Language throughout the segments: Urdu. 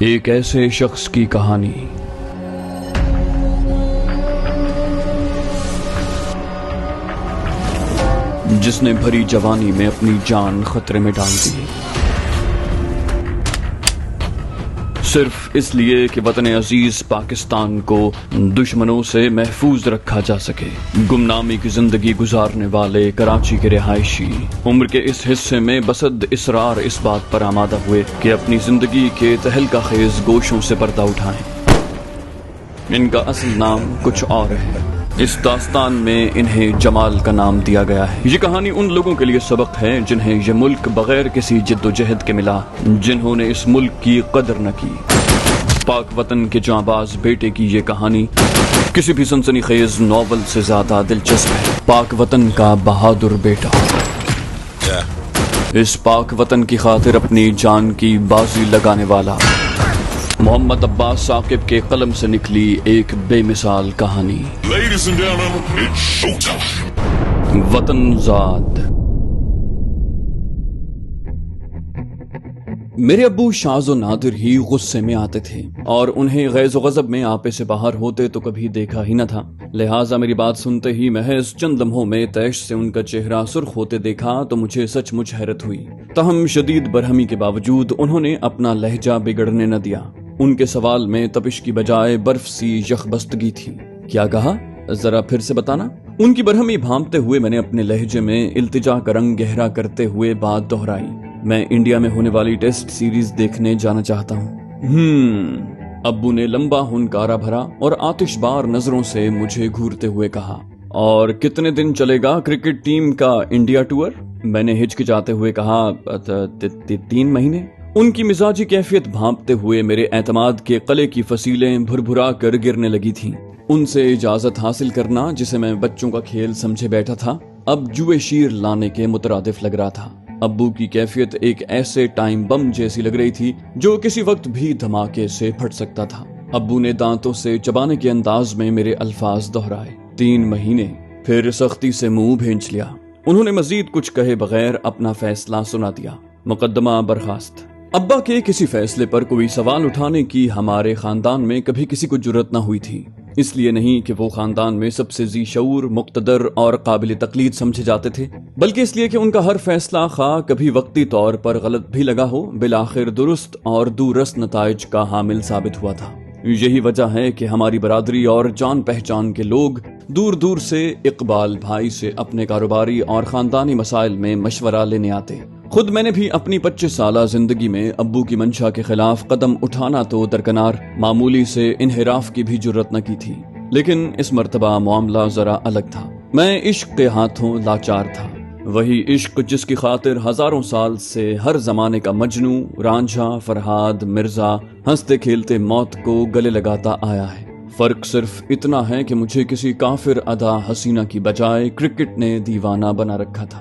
ایک ایسے شخص کی کہانی جس نے بھری جوانی میں اپنی جان خطرے میں ڈال دی، صرف اس لیے کہ وطن عزیز پاکستان کو دشمنوں سے محفوظ رکھا جا سکے۔ گمنامی کی زندگی گزارنے والے کراچی کے رہائشی عمر کے اس حصے میں بسد اصرار اس بات پر آمادہ ہوئے کہ اپنی زندگی کے تہلکہ خیز گوشوں سے پردہ اٹھائیں۔ ان کا اصل نام کچھ اور ہے، اس داستان میں انہیں جمال کا نام دیا گیا ہے۔ یہ کہانی ان لوگوں کے لیے سبق ہے جنہیں یہ ملک بغیر کسی جد و جہد کے ملا، جنہوں نے اس ملک کی قدر نہ کی۔ پاک وطن کے جانباز بیٹے کی یہ کہانی کسی بھی سنسنی خیز ناول سے زیادہ دلچسپ ہے۔ پاک وطن کا بہادر بیٹا اس پاک وطن کی خاطر اپنی جان کی بازی لگانے والا محمد عباس ثاقب کے قلم سے نکلی ایک بے مثال کہانی۔ وطن زاد۔ میرے ابو شاذ و نادر ہی غصے میں آتے تھے، اور انہیں غیظ و غضب میں آپے سے باہر ہوتے تو کبھی دیکھا ہی نہ تھا۔ لہٰذا میری بات سنتے ہی محض چند لمحوں میں تیش سے ان کا چہرہ سرخ ہوتے دیکھا تو مجھے سچ مچ حیرت ہوئی۔ تاہم شدید برہمی کے باوجود انہوں نے اپنا لہجہ بگڑنے نہ دیا۔ ان کے سوال میں تپش کی بجائے برف سی یخ بستگی تھی۔ کیا کہا؟ ذرا پھر سے بتانا۔ ان کی برہمی بھانپتے ہوئے میں نے اپنے لہجے میں التجا کا رنگ گہرا کرتے ہوئے بات دہرائی۔ میں انڈیا میں ہونے والی ٹیسٹ سیریز دیکھنے جانا چاہتا ہوں۔ ابو نے لمبا ہنکارا بھرا اور آتش بار نظروں سے مجھے گھورتے ہوئے کہا، اور کتنے دن چلے گا کرکٹ ٹیم کا انڈیا ٹور؟ میں نے ہچکچاتے ہوئے کہا، 3 مہینے۔ ان کی مزاجی کیفیت بھانپتے ہوئے میرے اعتماد کے قلعے کی فصیلیں بھربھرا کر گرنے لگی تھیں۔ ان سے اجازت حاصل کرنا، جسے میں بچوں کا کھیل سمجھے بیٹھا تھا، اب جوئے شیر لانے کے مترادف لگ رہا تھا۔ ابو کی کیفیت ایک ایسے ٹائم بم جیسی لگ رہی تھی جو کسی وقت بھی دھماکے سے پھٹ سکتا تھا۔ ابو نے دانتوں سے چبانے کے انداز میں میرے الفاظ دہرائے، 3 مہینے، پھر سختی سے منہ بھینچ لیا۔ انہوں نے مزید کچھ کہے بغیر اپنا فیصلہ سنا دیا۔ مقدمہ برخاست۔ ابا کے کسی فیصلے پر کوئی سوال اٹھانے کی ہمارے خاندان میں کبھی کسی کو جرأت نہ ہوئی تھی۔ اس لیے نہیں کہ وہ خاندان میں سب سے ذی شعور، مقتدر اور قابل تقلید سمجھے جاتے تھے، بلکہ اس لیے کہ ان کا ہر فیصلہ خواہ کبھی وقتی طور پر غلط بھی لگا ہو، بالآخر درست اور دورست نتائج کا حامل ثابت ہوا تھا۔ یہی وجہ ہے کہ ہماری برادری اور جان پہچان کے لوگ دور دور سے اقبال بھائی سے اپنے کاروباری اور خاندانی مسائل میں مشورہ لینے آتے۔ خود میں نے بھی اپنی 25 سالہ زندگی میں ابو کی منشا کے خلاف قدم اٹھانا تو درکنار، معمولی سے انحراف کی بھی جرأت نہ کی تھی، لیکن اس مرتبہ معاملہ ذرا الگ تھا۔ میں عشق کے ہاتھوں لاچار تھا، وہی عشق جس کی خاطر ہزاروں سال سے ہر زمانے کا مجنوں، رانجھا، فرہاد، مرزا ہنستے کھیلتے موت کو گلے لگاتا آیا ہے۔ فرق صرف اتنا ہے کہ مجھے کسی کافر ادا حسینہ کی بجائے کرکٹ نے دیوانہ بنا رکھا تھا۔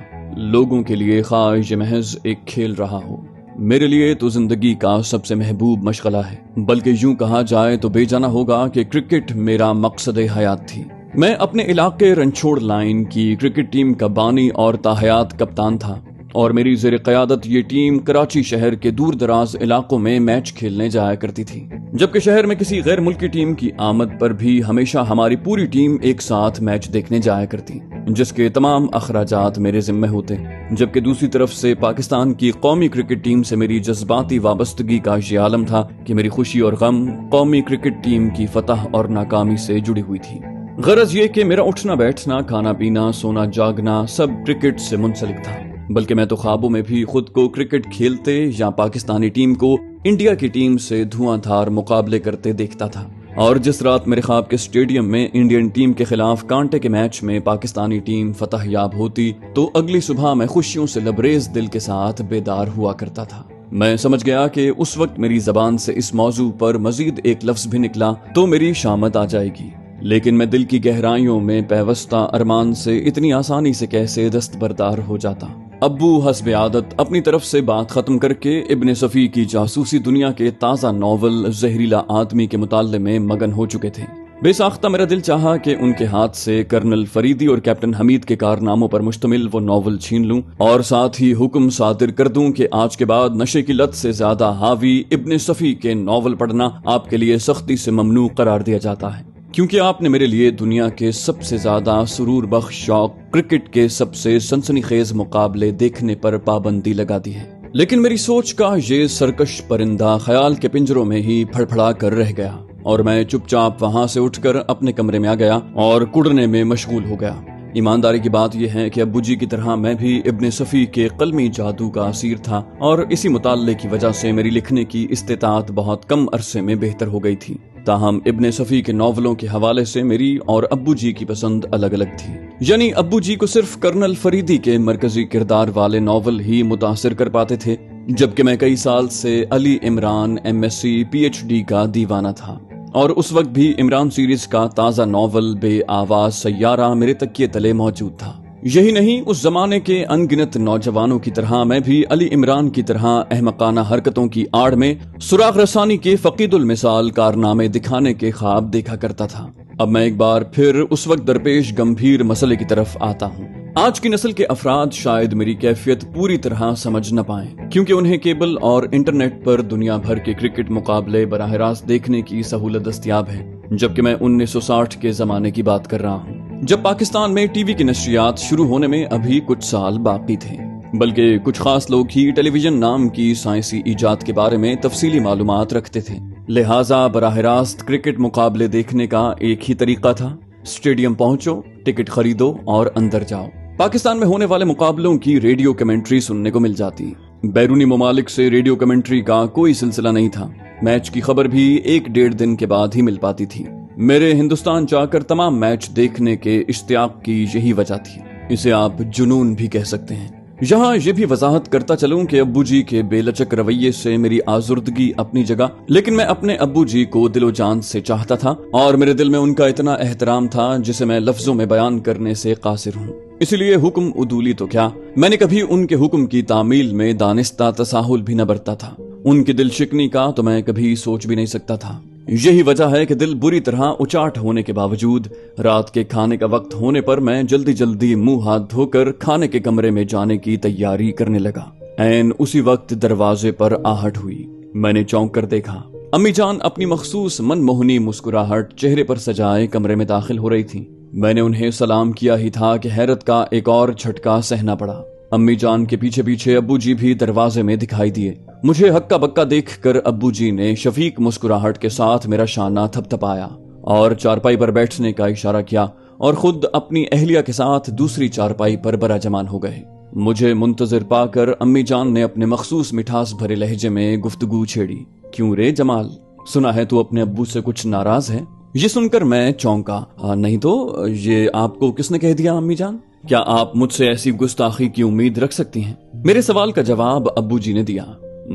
لوگوں کے لیے خواہ یہ محض ایک کھیل رہا ہو، میرے لیے تو زندگی کا سب سے محبوب مشغلہ ہے، بلکہ یوں کہا جائے تو بے جانا ہوگا کہ کرکٹ میرا مقصد حیات تھی۔ میں اپنے علاقے رنچھوڑ لائن کی کرکٹ ٹیم کا بانی اور تاحیات کپتان تھا، اور میری زیر قیادت یہ ٹیم کراچی شہر کے دور دراز علاقوں میں میچ کھیلنے جایا کرتی تھی، جبکہ شہر میں کسی غیر ملکی ٹیم کی آمد پر بھی ہمیشہ ہماری پوری ٹیم ایک ساتھ میچ دیکھنے جایا کرتی، جس کے تمام اخراجات میرے ذمہ ہوتے، جبکہ دوسری طرف سے پاکستان کی قومی کرکٹ ٹیم سے میری جذباتی وابستگی کا یہ عالم تھا کہ میری خوشی اور غم قومی کرکٹ ٹیم کی فتح اور ناکامی سے جڑی ہوئی تھی۔ غرض یہ کہ میرا اٹھنا بیٹھنا، کھانا پینا، سونا جاگنا سب کرکٹ سے منسلک تھا، بلکہ میں تو خوابوں میں بھی خود کو کرکٹ کھیلتے یا پاکستانی ٹیم کو انڈیا کی ٹیم سے دھواں دھار مقابلے کرتے دیکھتا تھا۔ اور جس رات میرے خواب کے اسٹیڈیم میں انڈین ٹیم کے خلاف کانٹے کے میچ میں پاکستانی ٹیم فتح یاب ہوتی تو اگلی صبح میں خوشیوں سے لبریز دل کے ساتھ بیدار ہوا کرتا تھا۔ میں سمجھ گیا کہ اس وقت میری زبان سے اس موضوع پر مزید ایک لفظ بھی نکلا تو میری شامت آ جائے گی، لیکن میں دل کی گہرائیوں میں پیوستہ ارمان سے اتنی آسانی سے کیسے دستبردار ہو جاتا۔ ابو حسب عادت اپنی طرف سے بات ختم کر کے ابن صفی کی جاسوسی دنیا کے تازہ ناول زہریلا آدمی کے مطالعے میں مگن ہو چکے تھے۔ بے ساختہ میرا دل چاہا کہ ان کے ہاتھ سے کرنل فریدی اور کیپٹن حمید کے کارناموں پر مشتمل وہ ناول چھین لوں اور ساتھ ہی حکم صادر کر دوں کہ آج کے بعد نشے کی لت سے زیادہ حاوی ابن صفی کے ناول پڑھنا آپ کے لیے سختی سے ممنوع قرار دیا جاتا ہے، کیونکہ آپ نے میرے لیے دنیا کے سب سے زیادہ سرور بخش شوق کرکٹ کے سب سے سنسنی خیز مقابلے دیکھنے پر پابندی لگا دی ہے۔ لیکن میری سوچ کا یہ سرکش پرندہ خیال کے پنجروں میں ہی پھڑپھڑا کر رہ گیا اور میں چپ چاپ وہاں سے اٹھ کر اپنے کمرے میں آ گیا اور کڑنے میں مشغول ہو گیا۔ ایمانداری کی بات یہ ہے کہ ابو جی کی طرح میں بھی ابن صفی کے قلمی جادو کا اسیر تھا اور اسی مطالعے کی وجہ سے میری لکھنے کی استطاعت بہت کم عرصے میں بہتر ہو گئی تھی۔ تاہم ابن صفی کے ناولوں کے حوالے سے میری اور ابو جی کی پسند الگ الگ تھی، یعنی ابو جی کو صرف کرنل فریدی کے مرکزی کردار والے ناول ہی متاثر کر پاتے تھے، جبکہ میں کئی سال سے علی عمران MSc PhD کا دیوانہ تھا اور اس وقت بھی عمران سیریز کا تازہ ناول بے آواز سیارہ میرے تکیے تلے موجود تھا۔ یہی نہیں، اس زمانے کے ان گنت نوجوانوں کی طرح میں بھی علی عمران کی طرح احمقانہ حرکتوں کی آڑ میں سراغ رسانی کے فقید المثال کارنامے دکھانے کے خواب دیکھا کرتا تھا۔ اب میں ایک بار پھر اس وقت درپیش گمبھیر مسئلے کی طرف آتا ہوں۔ آج کی نسل کے افراد شاید میری کیفیت پوری طرح سمجھ نہ پائیں، کیونکہ انہیں کیبل اور انٹرنیٹ پر دنیا بھر کے کرکٹ مقابلے براہ راست دیکھنے کی سہولت دستیاب ہے، جبکہ میں 1960 کے زمانے کی بات کر رہا ہوں، جب پاکستان میں ٹی وی کی نشریات شروع ہونے میں ابھی کچھ سال باقی تھے، بلکہ کچھ خاص لوگ ہی ٹیلی ویژن نام کی سائنسی ایجاد کے بارے میں تفصیلی معلومات رکھتے تھے۔ لہٰذا براہ راست کرکٹ مقابلے دیکھنے کا ایک ہی طریقہ تھا، اسٹیڈیم پہنچو، ٹکٹ خریدو اور اندر جاؤ۔ پاکستان میں ہونے والے مقابلوں کی ریڈیو کمنٹری سننے کو مل جاتی، بیرونی ممالک سے ریڈیو کمنٹری کا کوئی سلسلہ نہیں تھا۔ میچ کی خبر بھی 1-1.5 دن کے بعد ہی مل پاتی تھی۔ میرے ہندوستان جا کر تمام میچ دیکھنے کے اشتیاق کی یہی وجہ تھی، اسے آپ جنون بھی کہہ سکتے ہیں۔ یہاں یہ بھی وضاحت کرتا چلوں کہ ابو جی کے بے لچک رویے سے میری آزردگی اپنی جگہ، لیکن میں اپنے ابو جی کو دل و جان سے چاہتا تھا اور میرے دل میں ان کا اتنا احترام تھا جسے میں لفظوں میں بیان کرنے سے قاصر ہوں۔ اسی لیے حکم عدولی تو کیا، میں نے کبھی ان کے حکم کی تعمیل میں دانستہ تساہل بھی نہ برتا تھا۔ ان کی دل شکنی کا تو میں کبھی سوچ بھی نہیں سکتا تھا۔ یہی وجہ ہے کہ دل بری طرح اچاٹ ہونے کے باوجود رات کے کھانے کا وقت ہونے پر میں جلدی جلدی منہ ہاتھ دھو کر کھانے کے کمرے میں جانے کی تیاری کرنے لگا۔ عین اسی وقت دروازے پر آہٹ ہوئی۔ میں نے چونک کر دیکھا، امی جان اپنی مخصوص من موہنی مسکراہٹ چہرے پر سجائے کمرے میں داخل ہو رہی تھی۔ میں نے انہیں سلام کیا ہی تھا کہ حیرت کا ایک اور جھٹکا سہنا پڑا۔ امی جان کے پیچھے پیچھے ابو جی بھی دروازے میں دکھائی دیے۔ مجھے ہکا بکا دیکھ کر ابو جی نے شفیق مسکراہٹ کے ساتھ میرا شانہ تھپ تھپایا اور چارپائی پر بیٹھنے کا اشارہ کیا اور خود اپنی اہلیہ کے ساتھ دوسری چارپائی پر براجمان ہو گئے۔ مجھے منتظر پا کر امی جان نے اپنے مخصوص مٹھاس بھرے لہجے میں گفتگو چھیڑی۔ کیوں رے جمال، سنا ہے تو اپنے ابو سے کچھ ناراض ہے؟ یہ سن کر میں چونکا۔ نہیں تو یہ آپ کو کس نے کہہ دیا امی جان؟ کیا آپ مجھ سے ایسی گستاخی کی امید رکھ سکتی ہیں؟ میرے سوال کا جواب ابو جی نے دیا۔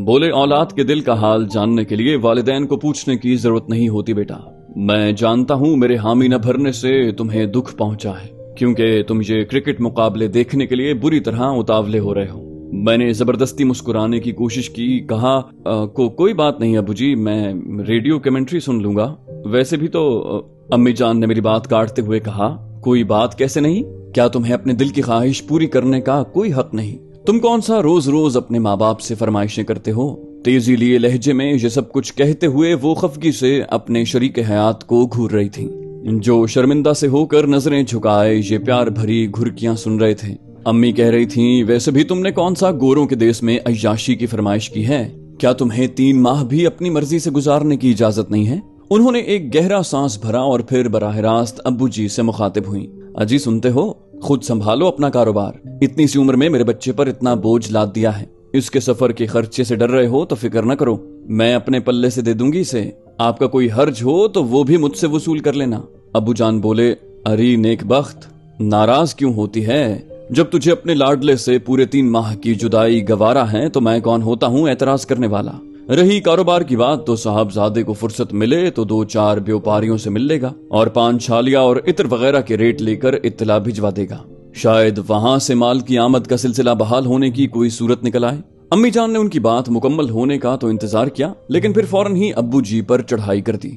بولے، اولاد کے دل کا حال جاننے کے لیے والدین کو پوچھنے کی ضرورت نہیں ہوتی بیٹا۔ میں جانتا ہوں میرے حامی نہ بھرنے سے تمہیں دکھ پہنچا ہے، کیونکہ تم یہ کرکٹ مقابلے دیکھنے کے لیے بری طرح اتاولے ہو رہے ہو۔ میں نے زبردستی مسکرانے کی کوشش کی، کہا کوئی بات نہیں ابو جی، میں ریڈیو کمنٹری سن لوں گا۔ ویسے بھی تو امی جان نے میری بات کاٹتے ہوئے کہا، کوئی بات کیسے نہیں؟ کیا تمہیں اپنے دل کی خواہش پوری کرنے کا کوئی حق نہیں؟ تم کون سا روز روز اپنے ماں باپ سے فرمائشیں کرتے ہو؟ تیزی لیے لہجے میں یہ سب کچھ کہتے ہوئے وہ خفگی سے اپنے شریک حیات کو گھور رہی تھی، جو شرمندہ سے ہو کر نظریں جھکائے یہ پیار بھری گھرکیاں سن رہے تھے۔ امی کہہ رہی تھیں، ویسے بھی تم نے کون سا گوروں کے دیس میں عیاشی کی فرمائش کی ہے؟ کیا تمہیں 3 ماہ بھی اپنی مرضی سے گزارنے کی اجازت نہیں ہے؟ انہوں نے ایک گہرا سانس بھرا اور پھر براہ راست ابو جی سے مخاطب ہوئیں۔ اجی سنتے ہو، خود سنبھالو اپنا کاروبار۔ اتنی سی عمر میں میرے بچے پر اتنا بوجھ لاد دیا ہے، اس کے سفر کے خرچے سے ڈر رہے ہو تو فکر نہ کرو، میں اپنے پلے سے دے دوں گی اسے۔ آپ کا کوئی حرج ہو تو وہ بھی مجھ سے وصول کر لینا۔ ابو جان بولے، ارے نیک بخت، ناراض کیوں ہوتی ہے؟ جب تجھے اپنے لاڈلے سے پورے 3 ماہ کی جدائی گوارا ہے تو میں کون ہوتا ہوں اعتراض کرنے والا؟ رہی کاروبار کی بات تو صاحبزادے کو فرصت ملے تو 2-4 بیوپاریوں سے مل لے گا اور 5 چھالیاں اور عطر وغیرہ کے ریٹ لے کر اطلاع بھجوا دے گا، شاید وہاں سے مال کی آمد کا سلسلہ بحال ہونے کی کوئی صورت نکل آئے۔ امی جان نے ان کی بات مکمل ہونے کا تو انتظار کیا، لیکن پھر فوراً ہی ابو جی پر چڑھائی کر دی۔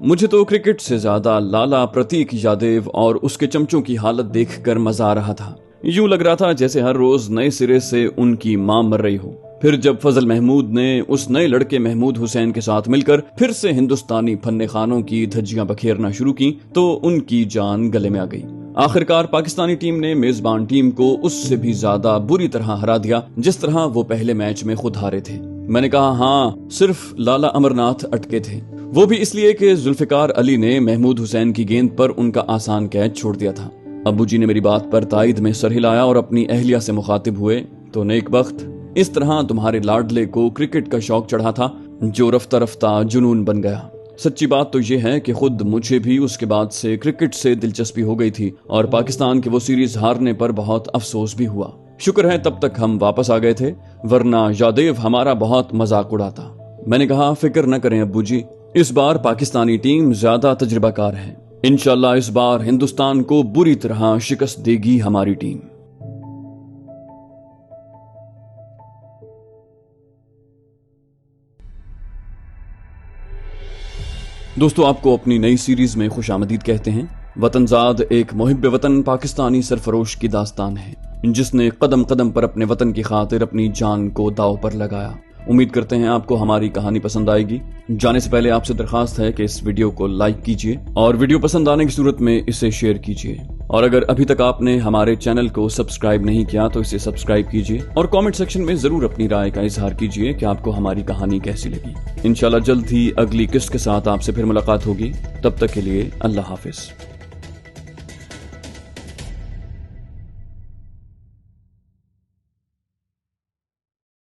مجھے تو کرکٹ سے زیادہ لالا پرتیک یادیو اور اس کے چمچوں کی حالت دیکھ کر مزہ آ رہا تھا۔ یوں لگ رہا تھا جیسے ہر روز نئے سرے سے ان کی ماں مر رہی ہو۔ پھر جب فضل محمود نے اس نئے لڑکے محمود حسین کے ساتھ مل کر پھر سے ہندوستانی فن خانوں کی دھجیاں بکھیرنا شروع کی تو ان کی جان گلے میں آ گئی۔ آخرکار پاکستانی ٹیم نے میزبان ٹیم کو اس سے بھی زیادہ بری طرح ہرا دیا جس طرح وہ پہلے میچ میں خود ہارے تھے۔ میں نے کہا ہاں، صرف لالا امرناتھ اٹکے تھے، وہ بھی اس لیے کہ ذوالفقار علی نے محمود حسین کی گیند پر ان کا آسان کیچ چھوڑ دیا تھا۔ ابو جی نے میری بات پر تائید میں سر ہلایا اور اپنی اہلیہ سے مخاطب ہوئے، تو نیک بخت، اس طرح تمہارے لاڈلے کو کرکٹ کا شوق چڑھا تھا جو رفتہ رفتہ جنون بن گیا۔ سچی بات تو یہ ہے کہ خود مجھے بھی اس کے بعد سے کرکٹ سے دلچسپی ہو گئی تھی اور پاکستان کے وہ سیریز ہارنے پر بہت افسوس بھی ہوا۔ شکر ہے تب تک ہم واپس آ گئے تھے، ورنہ یادیو ہمارا بہت مذاق اڑاتا۔ میں نے کہا فکر نہ کریں ابو جی، اس بار پاکستانی ٹیم زیادہ تجربہ کار ہے، انشاءاللہ اس بار ہندوستان کو بری طرح شکست دے گی ہماری ٹیم۔ دوستو، آپ کو اپنی نئی سیریز میں خوش آمدید کہتے ہیں۔ وطن زاد ایک محب وطن پاکستانی سرفروش کی داستان ہے جس نے قدم قدم پر اپنے وطن کی خاطر اپنی جان کو داؤ پر لگایا۔ امید کرتے ہیں آپ کو ہماری کہانی پسند آئے گی۔ جانے سے پہلے آپ سے درخواست ہے کہ اس ویڈیو کو لائک کیجیے اور ویڈیو پسند آنے کی صورت میں اسے شیئر کیجیے، اور اگر ابھی تک آپ نے ہمارے چینل کو سبسکرائب نہیں کیا تو اسے سبسکرائب کیجیے اور کامنٹ سیکشن میں ضرور اپنی رائے کا اظہار کیجیے کہ آپ کو ہماری کہانی کیسی لگی۔ انشاءاللہ جلد ہی اگلی قسط کے ساتھ آپ سے پھر ملاقات ہوگی، تب تک کے لیے اللہ حافظ۔